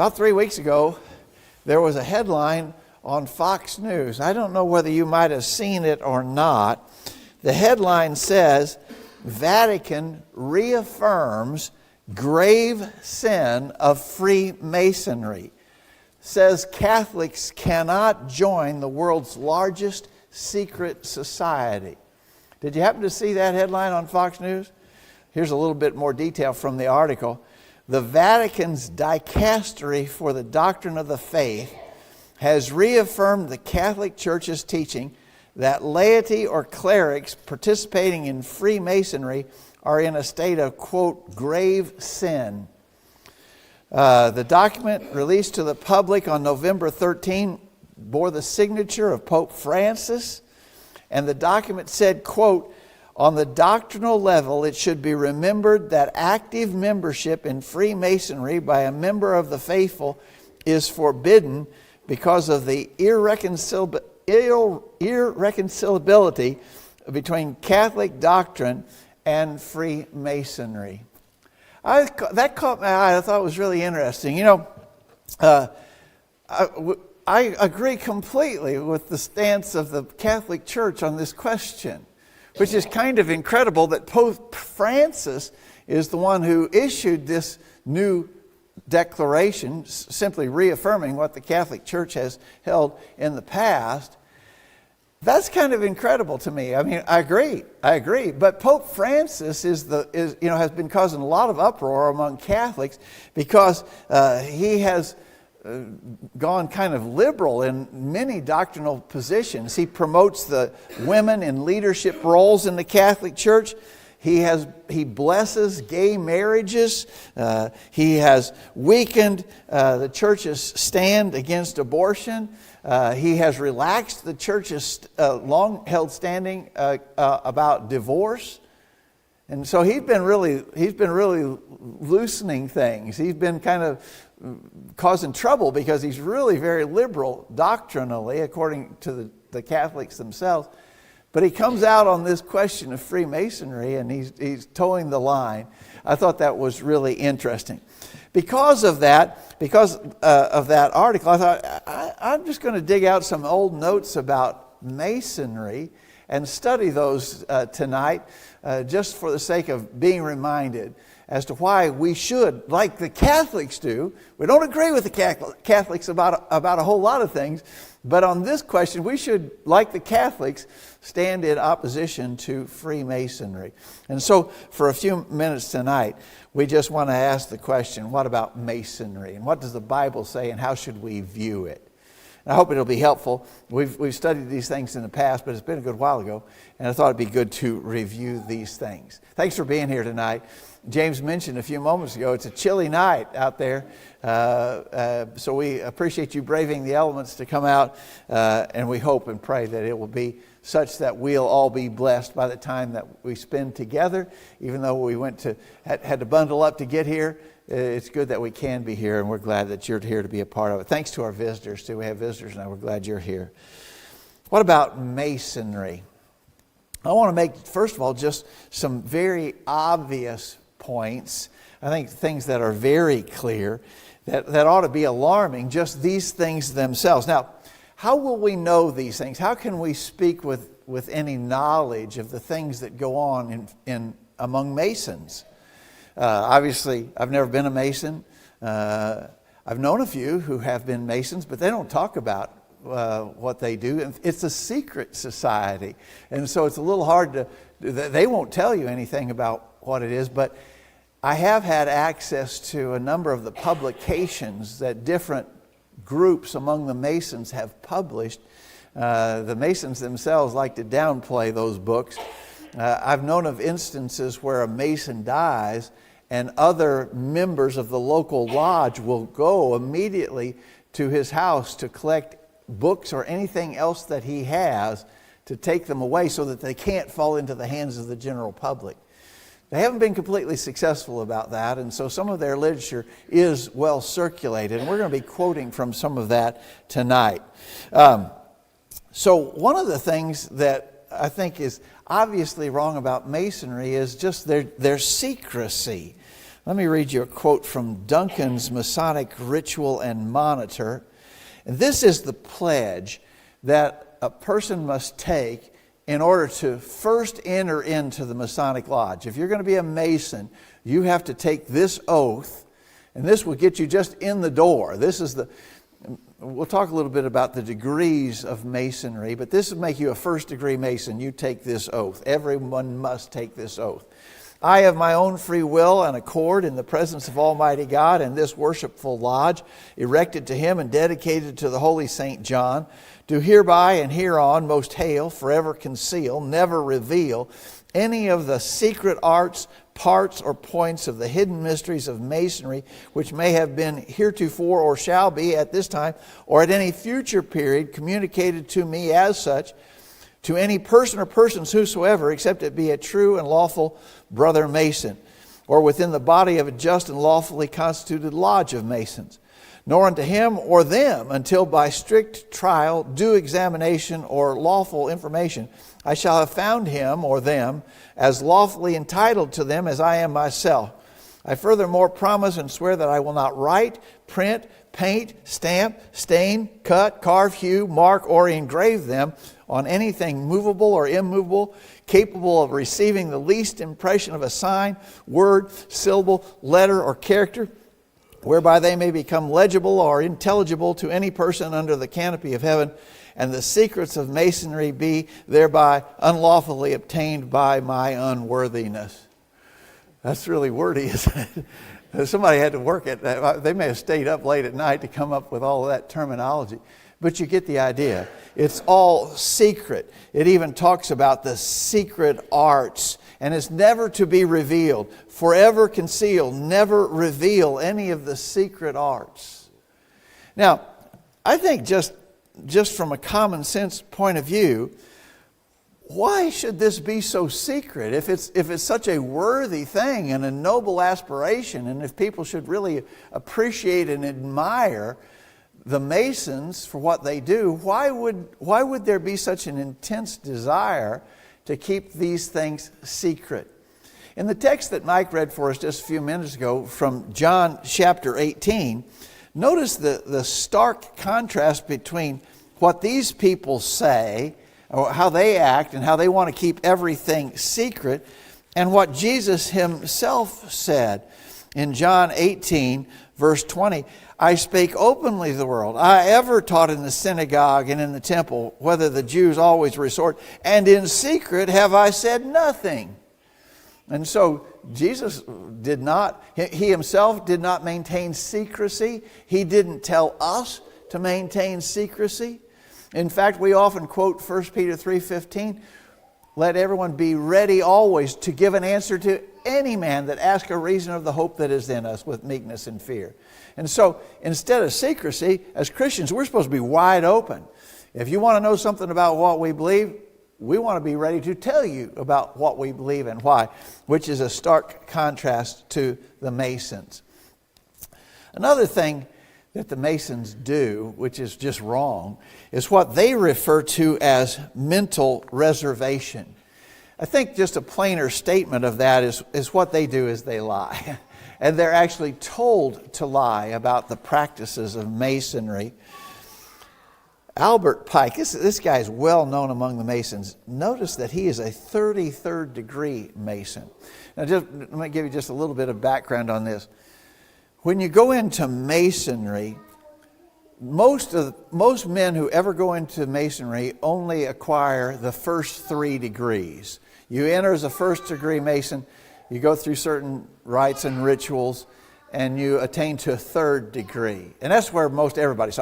About 3 weeks ago, there was a headline on Fox News. I don't know whether you might have seen it or not. The headline says, Vatican reaffirms grave sin of Freemasonry. Says Catholics cannot join the world's largest secret society. Did you happen to see that headline on Fox News? Here's a little bit more detail from the article. The Vatican's dicastery for the doctrine of the faith has reaffirmed the Catholic Church's teaching that laity or clerics participating in Freemasonry are in a state of, quote, grave sin. The document released to the public on November 13 bore the signature of Pope Francis, and the document said, quote, on the doctrinal level, it should be remembered that active membership in Freemasonry by a member of the faithful is forbidden because of the irreconcilability between Catholic doctrine and Freemasonry. That caught my eye. I thought it was really interesting. You know, I agree completely with the stance of the Catholic Church on this question, which is kind of incredible that Pope Francis is the one who issued this new declaration, simply reaffirming what the Catholic Church has held in the past. That's kind of incredible to me. I mean, I agree. But Pope Francis has been causing a lot of uproar among Catholics because he has gone kind of liberal in many doctrinal positions. He promotes the women in leadership roles in the Catholic Church. He blesses gay marriages. He has weakened the Church's stand against abortion. He has relaxed the Church's long-held standing about divorce. And so he's been really loosening things. He's been kind of causing trouble because he's really very liberal doctrinally, according to the Catholics themselves. But he comes out on this question of Freemasonry, and he's towing the line. I thought that was really interesting. Because of that article, I thought, I'm just going to dig out some old notes about Masonry and study those tonight, just for the sake of being reminded as to why we should, like the Catholics do. We don't agree with the Catholics about a whole lot of things, but on this question, we should, like the Catholics, stand in opposition to Freemasonry. And so, for a few minutes tonight, we just want to ask the question, what about Masonry? And what does the Bible say, and how should we view it? And I hope it'll be helpful. We've studied these things in the past, but it's been a good while ago, and I thought it'd be good to review these things. Thanks for being here tonight. James mentioned a few moments ago, it's a chilly night out there, so we appreciate you braving the elements to come out, and we hope and pray that it will be such that we'll all be blessed by the time that we spend together. Even though we had to bundle up to get here, it's good that we can be here, and we're glad that you're here to be a part of it. Thanks to our visitors, too. We have visitors now. We're glad you're here. What about Masonry? I want to make, first of all, just some very obvious points. I think things that are very clear that ought to be alarming, just these things themselves. Now, how will we know these things? How can we speak with any knowledge of the things that go on in among Masons? Obviously, I've never been a Mason. I've known a few who have been Masons, but they don't talk about what they do. It's a secret society, and so it's a little hard they won't tell you anything about what it is, but I have had access to a number of the publications that different groups among the Masons have published. The Masons themselves like to downplay those books. I've known of instances where a Mason dies and other members of the local lodge will go immediately to his house to collect books or anything else that he has to take them away so that they can't fall into the hands of the general public. They haven't been completely successful about that, and so some of their literature is well circulated, and we're going to be quoting from some of that tonight. So one of the things that I think is obviously wrong about Masonry is just their secrecy. Let me read you a quote from Duncan's Masonic Ritual and Monitor. And this is the pledge that a person must take in order to first enter into the Masonic Lodge. If you're going to be a Mason, you have to take this oath, and this will get you just in the door. We'll talk a little bit about the degrees of Masonry, but this will make you a first degree Mason. You take this oath. Everyone must take this oath. I, of my own free will and accord, in the presence of Almighty God and this worshipful lodge, erected to Him and dedicated to the Holy St. John, do hereby and hereon most hail, forever conceal, never reveal any of the secret arts, parts, or points of the hidden mysteries of Masonry, which may have been heretofore or shall be at this time or at any future period communicated to me as such, to any person or persons whosoever, except it be a true and lawful brother Mason, or within the body of a just and lawfully constituted lodge of Masons, nor unto him or them until by strict trial, due examination, or lawful information, I shall have found him or them as lawfully entitled to them as I am myself. I furthermore promise and swear that I will not write, print, paint, stamp, stain, cut, carve, hew, mark, or engrave them on anything movable or immovable, capable of receiving the least impression of a sign, word, syllable, letter, or character, whereby they may become legible or intelligible to any person under the canopy of heaven, and the secrets of Masonry be thereby unlawfully obtained by my unworthiness. That's really wordy, isn't it? Somebody had to work at that. They may have stayed up late at night to come up with all of that terminology. But you get the idea. It's all secret. It even talks about the secret arts. And it's never to be revealed. Forever concealed. Never reveal any of the secret arts. Now, I think just from a common sense point of view, why should this be so secret? If it's such a worthy thing and a noble aspiration, and if people should really appreciate and admire the Masons for what they do, why would there be such an intense desire to keep these things secret? In the text that Mike read for us just a few minutes ago from John chapter 18, notice the stark contrast between what these people say, or how they act and how they want to keep everything secret, and what Jesus himself said in John 18 verse 20. I spake openly to the world. I ever taught in the synagogue and in the temple, whether the Jews always resort, and in secret have I said nothing. And so Jesus he himself did not maintain secrecy. He didn't tell us to maintain secrecy. In fact, we often quote 1 Peter 3:15, let everyone be ready always to give an answer to any man that asks a reason of the hope that is in us with meekness and fear. And so instead of secrecy, as Christians, we're supposed to be wide open. If you want to know something about what we believe, we want to be ready to tell you about what we believe and why, which is a stark contrast to the Masons. Another thing that the Masons do, which is just wrong, is what they refer to as mental reservation. I think just a plainer statement of that is what they do is they lie. And they're actually told to lie about the practices of Masonry. Albert Pike, this guy is well known among the Masons. Notice that he is a 33rd degree Mason. Now let me give you just a little bit of background on this. When you go into Masonry, most men who ever go into Masonry only acquire the first 3 degrees. You enter as a first degree Mason, you go through certain rites and rituals, and you attain to a 3rd degree. And that's where almost everybody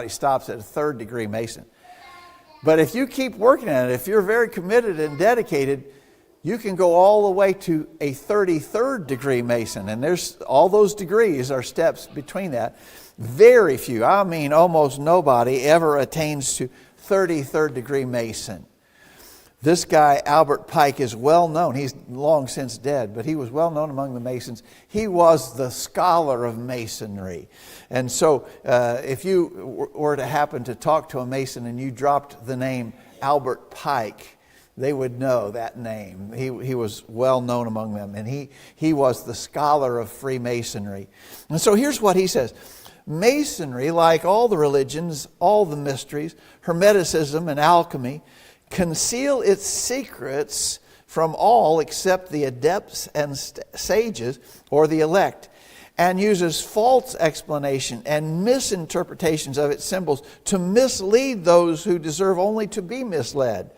stops at a 3rd degree Mason. But if you keep working at it, if you're very committed and dedicated, you can go all the way to a 33rd degree Mason. And there's all those degrees are steps between that. Very few, I mean almost nobody, ever attains to 33rd degree Mason. This guy, Albert Pike, is well known. He's long since dead, but he was well known among the Masons. He was the scholar of Masonry. And so if you were to happen to talk to a Mason and you dropped the name Albert Pike, they would know that name. He was well known among them, and he was the scholar of Freemasonry. And so here's what he says. Masonry, like all the religions, all the mysteries, Hermeticism and alchemy, conceal its secrets from all except the adepts and sages or the elect, and uses false explanation and misinterpretations of its symbols to mislead those who deserve only to be misled,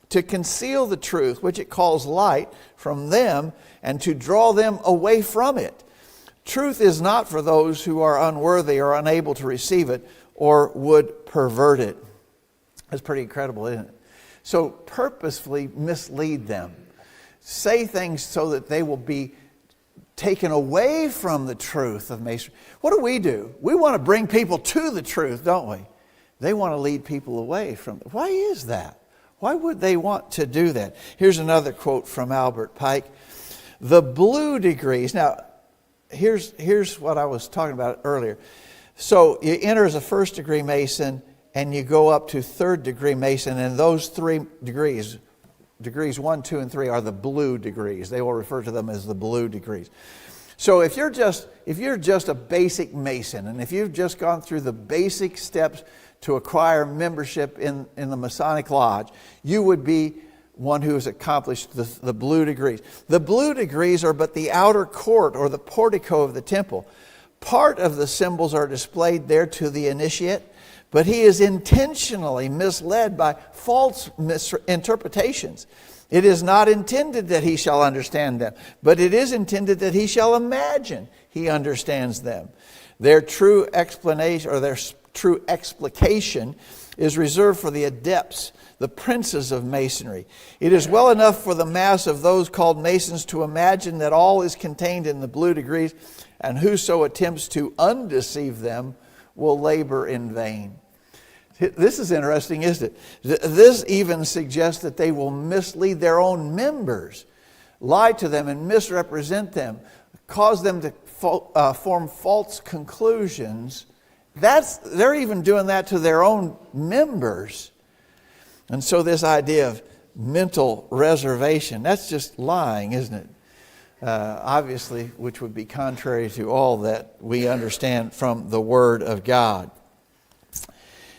to conceal the truth, which it calls light, from them, and to draw them away from it. Truth is not for those who are unworthy or unable to receive it or would pervert it. That's pretty incredible, isn't it? So purposefully mislead them. Say things so that they will be taken away from the truth of Masonry. What do? We want to bring people to the truth, don't we? They want to lead people away from it. Why is that? Why would they want to do that? Here's another quote from Albert Pike. The blue degrees. Now, here's what I was talking about earlier. So you enter as a first degree Mason and you go up to third degree Mason, and those 3 degrees 1, 2, and 3 are the blue degrees. They will refer to them as the blue degrees. So if you're just a basic Mason, and if you've just gone through the basic steps to acquire membership in the Masonic Lodge, you would be one who has accomplished the blue degrees. The blue degrees are but the outer court or the portico of the temple. Part of the symbols are displayed there to the initiate, but he is intentionally misled by false misinterpretations. It is not intended that he shall understand them, but it is intended that he shall imagine he understands them. Their true explanation or their true explication is reserved for the adepts, the princes of Masonry. It is well enough for the mass of those called Masons to imagine that all is contained in the blue degrees, and whoso attempts to undeceive them will labor in vain. This is interesting, isn't it? This even suggests that they will mislead their own members, lie to them and misrepresent them, cause them to form false conclusions. They're even doing that to their own members. And so this idea of mental reservation, that's just lying, isn't it? Obviously, which would be contrary to all that we understand from the Word of God.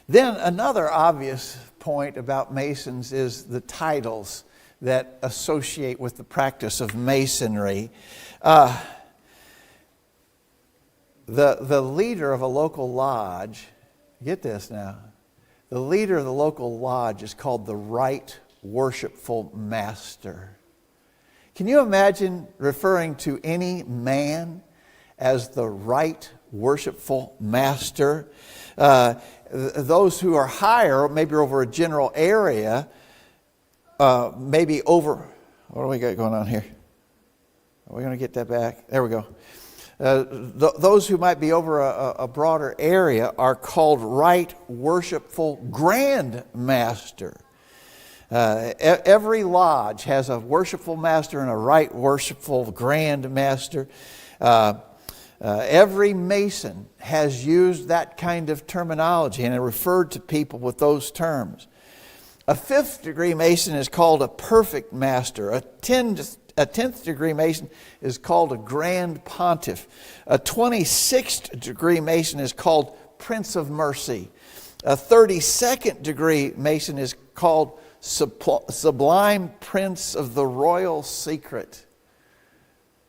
Then another obvious point about Masons is the titles that associate with the practice of Masonry. The leader of a local lodge, get this now, the leader of the local lodge is called the Right Worshipful Master. Can you imagine referring to any man as the Right Worshipful Master? Those who are higher, maybe over a general area, maybe over, what do we got going on here? Are we going to get that back? There we go. Those who might be over a broader area are called Right Worshipful Grand Master. Every lodge has a worshipful master and a right worshipful grand master. Every Mason has used that kind of terminology and referred to people with those terms. A 5th degree Mason is called a perfect master. A 10th degree Mason is called a grand pontiff. A 26th degree Mason is called Prince of Mercy. A 32nd degree Mason is called Sublime Prince of the Royal Secret.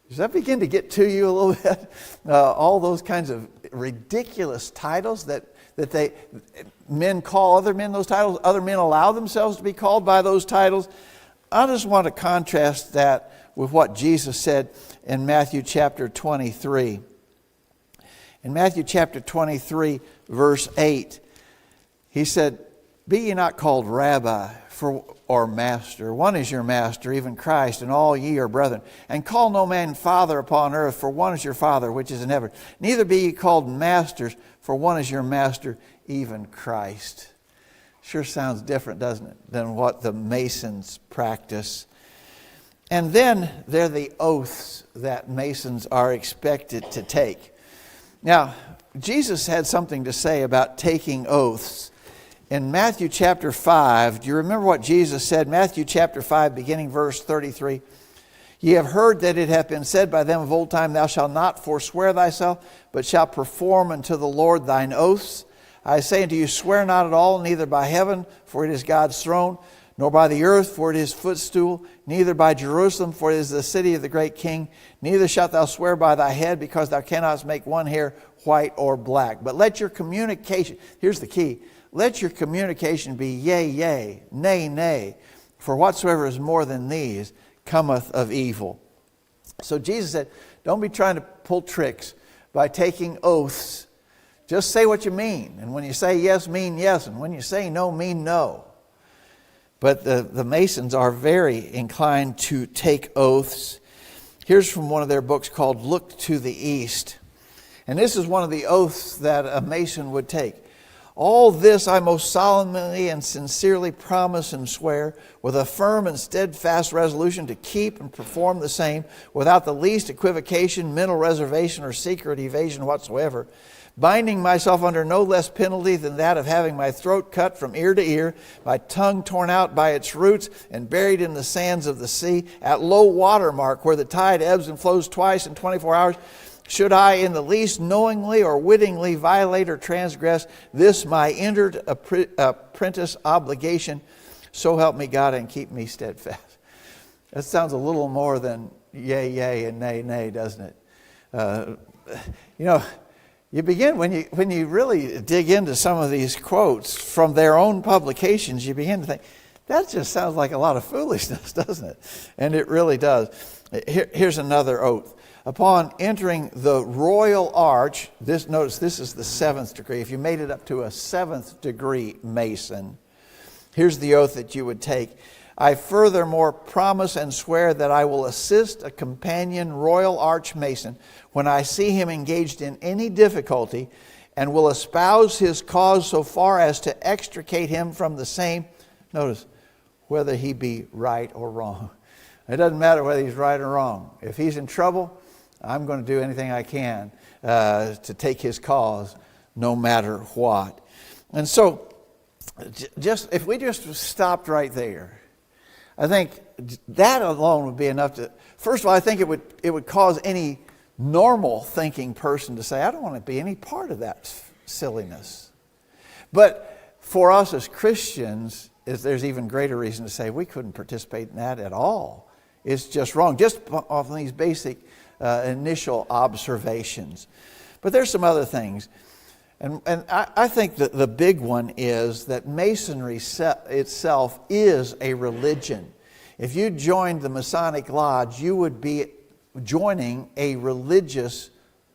Does that begin to get to you a little bit? All those kinds of ridiculous titles that men call other men those titles, other men allow themselves to be called by those titles. I just want to contrast that with what Jesus said in Matthew chapter 23. In Matthew chapter 23, verse 8, he said, "Be ye not called Rabbi or Master. One is your Master, even Christ, and all ye are brethren. And call no man Father upon earth, for one is your Father which is in heaven. Neither be ye called Masters, for one is your Master, even Christ." Sure sounds different, doesn't it, than what the Masons practice. And then there are the oaths that Masons are expected to take. Now, Jesus had something to say about taking oaths In Matthew chapter 5, do you remember what Jesus said? Matthew chapter 5, beginning verse 33. Ye have heard that it hath been said by them of old time, Thou shalt not forswear thyself, but shalt perform unto the Lord thine oaths. I say unto you, swear not at all, neither by heaven, for it is God's throne, nor by the earth, for it is his footstool, neither by Jerusalem, for it is the city of the great King. Neither shalt thou swear by thy head, because thou cannot make one hair white or black. But let your communication, here's the key, let your communication be yea, yea, nay, nay. For whatsoever is more than these cometh of evil. So Jesus said, don't be trying to pull tricks by taking oaths. Just say what you mean. And when you say yes, mean yes. And when you say no, mean no. But the Masons are very inclined to take oaths. Here's from one of their books called Look to the East. And this is one of the oaths that a Mason would take. All this I most solemnly and sincerely promise and swear, with a firm and steadfast resolution to keep and perform the same, without the least equivocation, mental reservation, or secret evasion whatsoever, binding myself under no less penalty than that of having my throat cut from ear to ear, my tongue torn out by its roots, and buried in the sands of the sea, at low water mark, where the tide ebbs and flows twice in 24 hours, should I in the least knowingly or wittingly violate or transgress this my entered apprentice obligation, so help me God and keep me steadfast. That sounds a little more than yea, yea, and nay, nay, doesn't it? You begin, when you really dig into some of these quotes from their own publications, you begin to think, that just sounds like a lot of foolishness, doesn't it? And it really does. Here's another oath. Upon entering the royal arch, notice this is the 7th degree. If you made it up to a 7th degree Mason, here's the oath that you would take. I furthermore promise and swear that I will assist a companion royal arch Mason when I see him engaged in any difficulty, and will espouse his cause so far as to extricate him from the same, notice, whether he be right or wrong. It doesn't matter whether he's right or wrong. If he's in trouble, I'm going to do anything I can to take his cause, no matter what. And so, if we just stopped right there, I think that alone would be enough to. First of all, I think it would cause any normal thinking person to say, I don't want to be any part of that silliness. But for us as Christians, there's even greater reason to say we couldn't participate in that at all. It's just wrong, just off these basic initial observations. But there's some other things. And I think that the big one is that Masonry itself is a religion. If you joined the Masonic Lodge, you would be joining a religious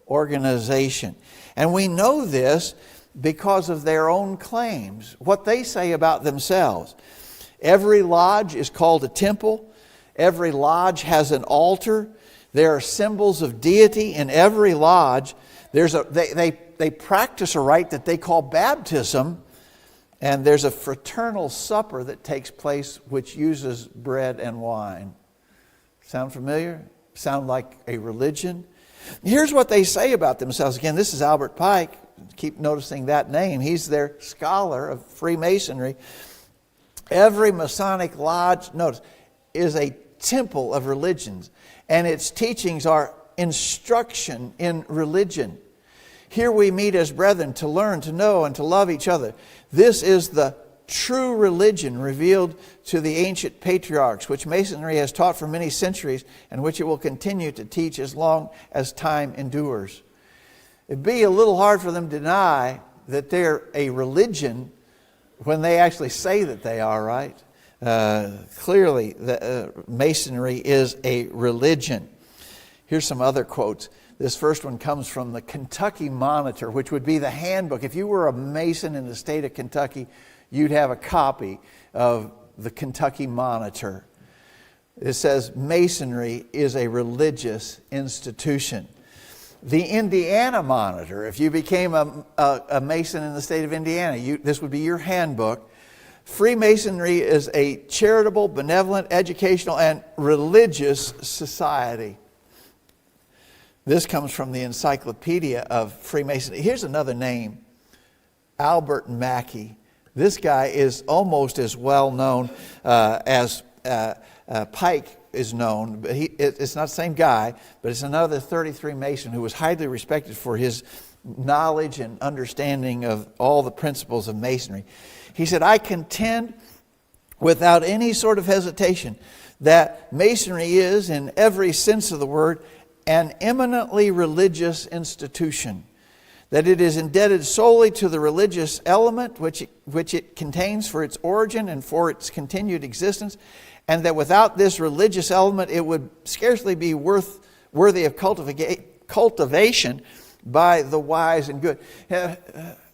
organization. And we know this because of their own claims, what they say about themselves. Every lodge is called a temple. Every lodge has an altar. There are symbols of deity in every lodge. They practice a rite that they call baptism, and there's a fraternal supper that takes place which uses bread and wine. Sound familiar? Sound like a religion? Here's what they say about themselves. Again, this is Albert Pike. Keep noticing that name. He's their scholar of Freemasonry. Every Masonic lodge, notice, is a temple of religions, and its teachings are instruction in religion. Here we meet as brethren to learn, to know, and to love each other. This is the true religion revealed to the ancient patriarchs, which Masonry has taught for many centuries, and which it will continue to teach as long as time endures. It'd be a little hard for them to deny that they're a religion when they actually say that they are, right? Clearly, Masonry is a religion. Here's some other quotes. This first one comes from the Kentucky Monitor, which would be the handbook. If you were a Mason in the state of Kentucky, you'd have a copy of the Kentucky Monitor. It says, Masonry is a religious institution. The Indiana Monitor, if you became a Mason in the state of Indiana, this would be your handbook. Freemasonry is a charitable, benevolent, educational, and religious society. This comes from the Encyclopedia of Freemasonry. Here's another name, Albert Mackey. This guy is almost as well known as Pike is known. But it's not the same guy, but it's another 33 Mason who was highly respected for his knowledge and understanding of all the principles of Masonry. He said, I contend without any sort of hesitation that Masonry is, in every sense of the word, an eminently religious institution, that it is indebted solely to the religious element which it contains for its origin and for its continued existence, and that without this religious element it would scarcely be worthy of cultivation by the wise and good.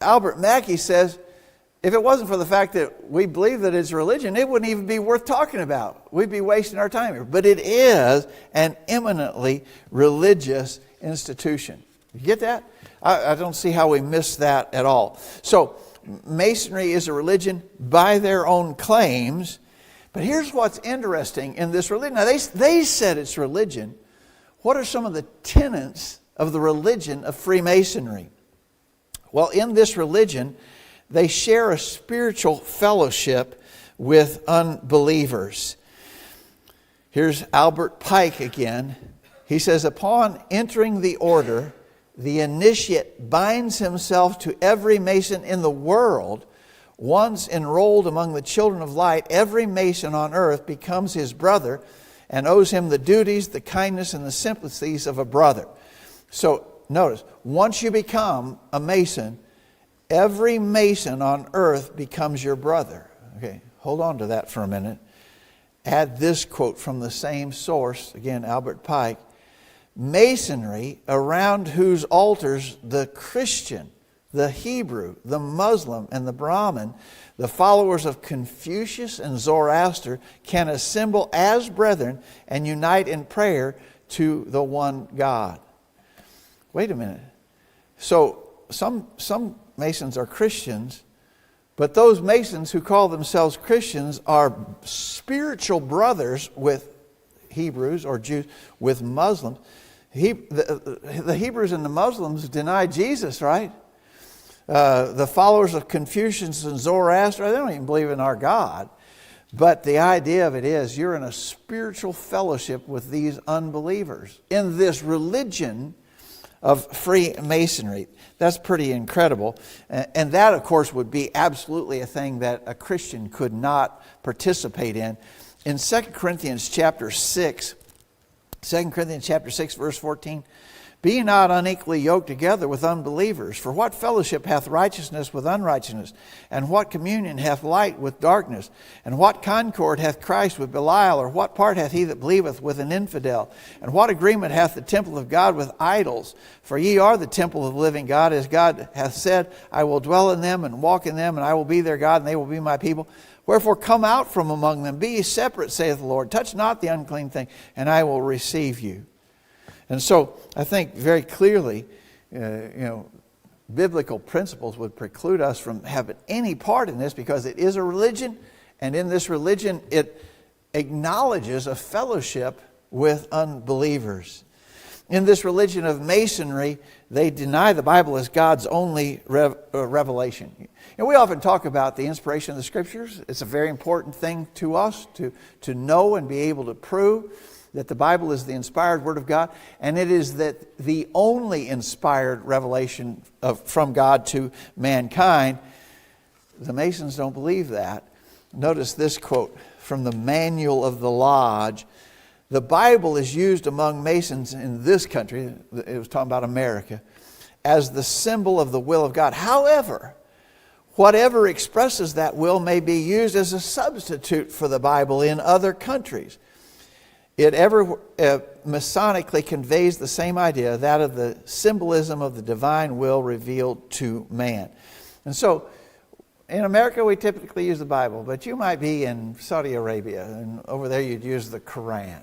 Albert Mackey says, if it wasn't for the fact that we believe that it's religion, it wouldn't even be worth talking about. We'd be wasting our time here. But it is an eminently religious institution. You get that? I don't see how we miss that at all. So, Masonry is a religion by their own claims. But here's what's interesting in this religion. Now, they said it's religion. What are some of the tenets of the religion of Freemasonry? Well, in this religion, they share a spiritual fellowship with unbelievers. Here's Albert Pike again. He says, upon entering the order, the initiate binds himself to every Mason in the world. Once enrolled among the children of light, every Mason on earth becomes his brother and owes him the duties, the kindness, and the sympathies of a brother. So notice, once you become a Mason, every Mason on earth becomes your brother. Okay, hold on to that for a minute. Add this quote from the same source, again, Albert Pike. Masonry, around whose altars the Christian, the Hebrew, the Muslim, and the Brahmin, the followers of Confucius and Zoroaster, can assemble as brethren and unite in prayer to the one God. Wait a minute. So some Masons are Christians, but those Masons who call themselves Christians are spiritual brothers with Hebrews or Jews, with Muslims. The Hebrews and the Muslims deny Jesus, right? The followers of Confucius and Zoroaster, they don't even believe in our God. But the idea of it is you're in a spiritual fellowship with these unbelievers in this religion of Freemasonry. That's pretty incredible. And that, of course, would be absolutely a thing that a Christian could not participate in. In 2 Corinthians chapter 6, verse 14, be ye not unequally yoked together with unbelievers. For what fellowship hath righteousness with unrighteousness? And what communion hath light with darkness? And what concord hath Christ with Belial? Or what part hath he that believeth with an infidel? And what agreement hath the temple of God with idols? For ye are the temple of the living God, as God hath said, I will dwell in them and walk in them, and I will be their God, and they will be my people. Wherefore come out from among them, be ye separate, saith the Lord. Touch not the unclean thing, and I will receive you. And so I think very clearly, biblical principles would preclude us from having any part in this, because it is a religion, and in this religion it acknowledges a fellowship with unbelievers. In this religion of Masonry, they deny the Bible as God's only revelation. And we often talk about the inspiration of the Scriptures. It's a very important thing to us to know and be able to prove that the Bible is the inspired Word of God, and it is that the only inspired revelation from God to mankind. The Masons don't believe that. Notice this quote from the Manual of the Lodge. The Bible is used among Masons in this country, it was talking about America, as the symbol of the will of God. However, whatever expresses that will may be used as a substitute for the Bible in other countries. It ever Masonically conveys the same idea, that of the symbolism of the divine will revealed to man. And so, in America we typically use the Bible, but you might be in Saudi Arabia, and over there you'd use the Quran.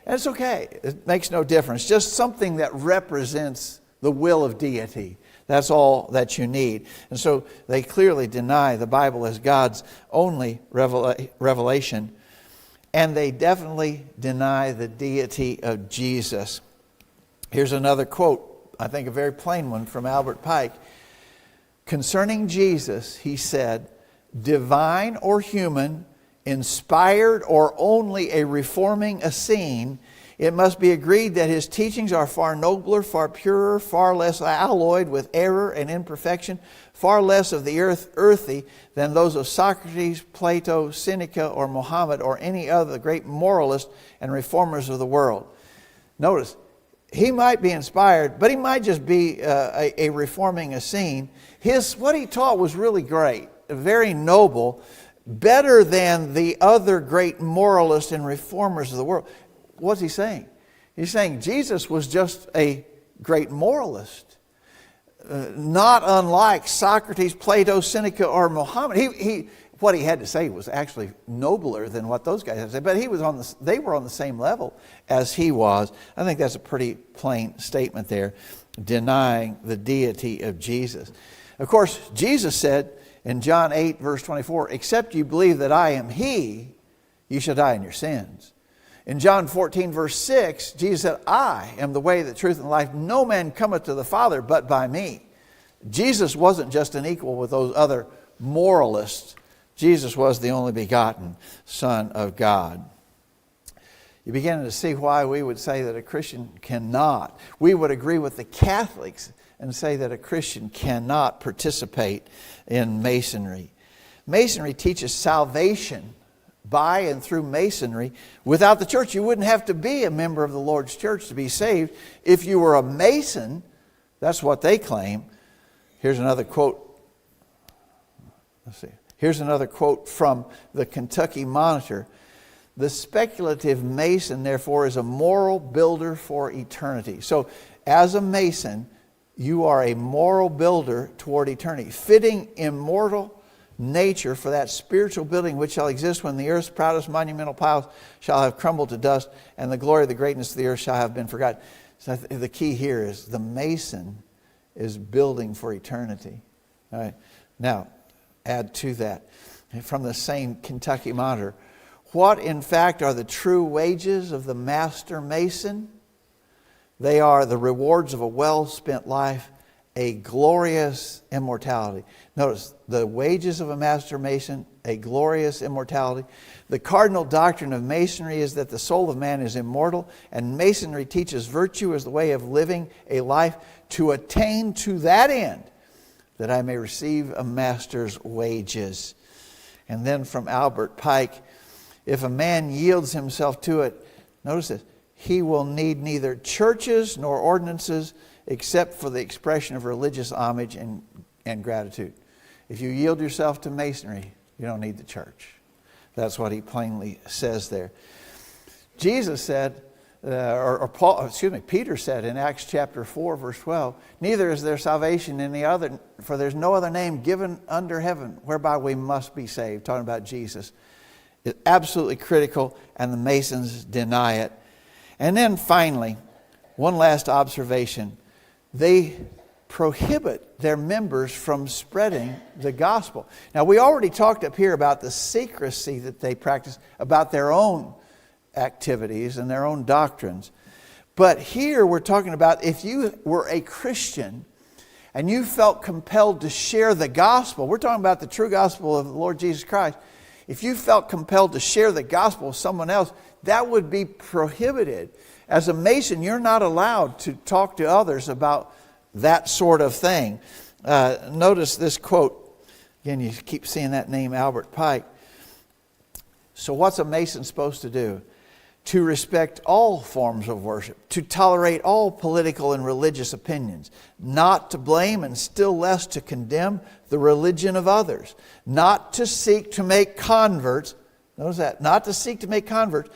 And it's okay. It makes no difference. Just something that represents the will of deity. That's all that you need. And so they clearly deny the Bible as God's only revelation. And they definitely deny the deity of Jesus. Here's another quote, I think a very plain one from Albert Pike. Concerning Jesus, he said, divine or human, inspired or only a reforming Essene, it must be agreed that his teachings are far nobler, far purer, far less alloyed with error and imperfection, far less of the earthy than those of Socrates, Plato, Seneca, or Muhammad, or any other great moralist and reformers of the world. Notice, he might be inspired, but he might just be a reforming Essene. What he taught was really great, very noble, better than the other great moralists and reformers of the world. What's he saying? He's saying Jesus was just a great moralist, not unlike Socrates, Plato, Seneca, or Muhammad. What he had to say was actually nobler than what those guys had to say, but they were on the same level as he was. I think that's a pretty plain statement there, denying the deity of Jesus. Of course, Jesus said in John 8, verse 24, "Except you believe that I am He, you shall die in your sins." In John 14, verse 6, Jesus said, "I am the way, the truth, and the life. No man cometh to the Father but by me." Jesus wasn't just an equal with those other moralists. Jesus was the only begotten Son of God. You begin to see why we would say that a Christian cannot. We would agree with the Catholics and say that a Christian cannot participate in Masonry. Masonry teaches salvation by and through Masonry. Without the church, you wouldn't have to be a member of the Lord's church to be saved. If you were a Mason, that's what they claim. Here's another quote. Let's see. Here's another quote from the Kentucky Monitor. "The speculative Mason, therefore, is a moral builder for eternity." So, as a Mason, you are a moral builder toward eternity, fitting immortal nature for that spiritual building which shall exist when the earth's proudest monumental piles shall have crumbled to dust and the glory of the greatness of the earth shall have been forgotten. So the key here is the Mason is building for eternity. All right. Now, add to that, from the same Kentucky Monitor, "What in fact are the true wages of the master Mason? They are the rewards of a well-spent life, a glorious immortality." Notice, the wages of a master Mason, a glorious immortality. The cardinal doctrine of Masonry is that the soul of man is immortal, and Masonry teaches virtue as the way of living a life to attain to that end, that I may receive a master's wages. And then from Albert Pike, "If a man yields himself to it," notice this, "he will need neither churches nor ordinances except for the expression of religious homage and gratitude." If you yield yourself to Masonry, you don't need the church. That's what he plainly says there. Jesus said, Peter said in Acts chapter 4, verse 12, "Neither is there salvation in any other, for there's no other name given under heaven whereby we must be saved." Talking about Jesus. It's absolutely critical, and the Masons deny it. And then finally, one last observation. They prohibit their members from spreading the gospel. Now, we already talked up here about the secrecy that they practice about their own activities and their own doctrines. But here we're talking about if you were a Christian and you felt compelled to share the gospel, we're talking about the true gospel of the Lord Jesus Christ. If you felt compelled to share the gospel with someone else, that would be prohibited. As a Mason, you're not allowed to talk to others about that sort of thing. Notice this quote. Again, you keep seeing that name, Albert Pike. "So what's a Mason supposed to do? To respect all forms of worship, to tolerate all political and religious opinions, not to blame and still less to condemn the religion of others, not to seek to make converts," notice that, not to seek to make converts,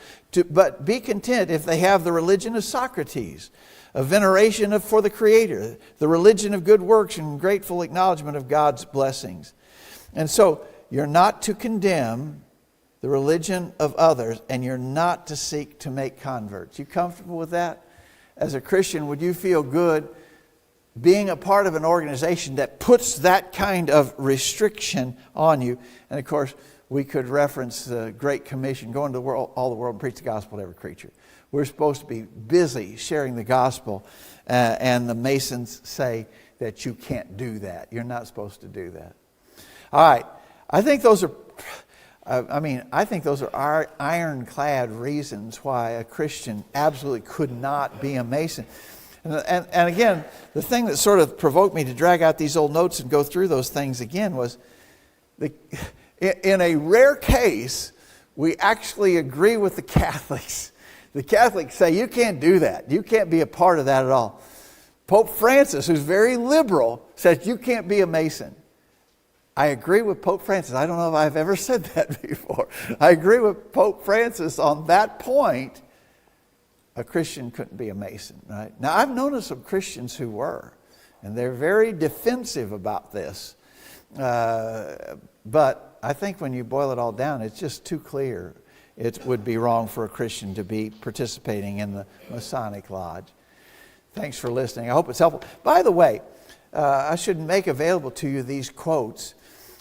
but be content if they have the religion of Socrates, a veneration for the Creator, the religion of good works and grateful acknowledgement of God's blessings. And so you're not to condemn the religion of others, and you're not to seek to make converts. You comfortable with that? As a Christian, would you feel good being a part of an organization that puts that kind of restriction on you? And of course, we could reference the Great Commission, go into all the world and preach the gospel to every creature. We're supposed to be busy sharing the gospel, and the Masons say that you can't do that. You're not supposed to do that. All right. I think those are, I think those are ironclad reasons why a Christian absolutely could not be a Mason. And again, the thing that sort of provoked me to drag out these old notes and go through those things again was, in a rare case, we actually agree with the Catholics. The Catholics say, you can't do that. You can't be a part of that at all. Pope Francis, who's very liberal, says you can't be a Mason. I agree with Pope Francis. I don't know if I've ever said that before. I agree with Pope Francis on that point. A Christian couldn't be a Mason, right? Now, I've known some Christians who were, and they're very defensive about this. But I think when you boil it all down, it's just too clear. It would be wrong for a Christian to be participating in the Masonic Lodge. Thanks for listening. I hope it's helpful. By the way, I should make available to you these quotes.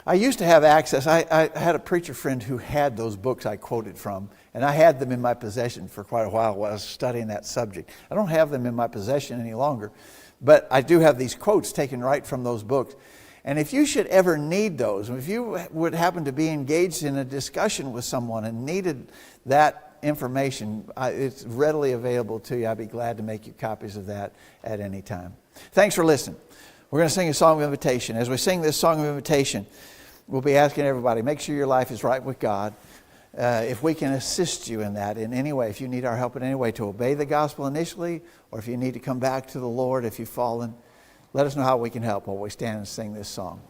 I used to have access. I had a preacher friend who had those books I quoted from, and I had them in my possession for quite a while I was studying that subject. I don't have them in my possession any longer, but I do have these quotes taken right from those books. And if you should ever need those, if you would happen to be engaged in a discussion with someone and needed that information, it's readily available to you. I'd be glad to make you copies of that at any time. Thanks for listening. We're going to sing a song of invitation. As we sing this song of invitation, we'll be asking everybody, make sure your life is right with God. If we can assist you in that in any way, if you need our help in any way to obey the gospel initially, or if you need to come back to the Lord if you've fallen, let us know how we can help while we stand and sing this song.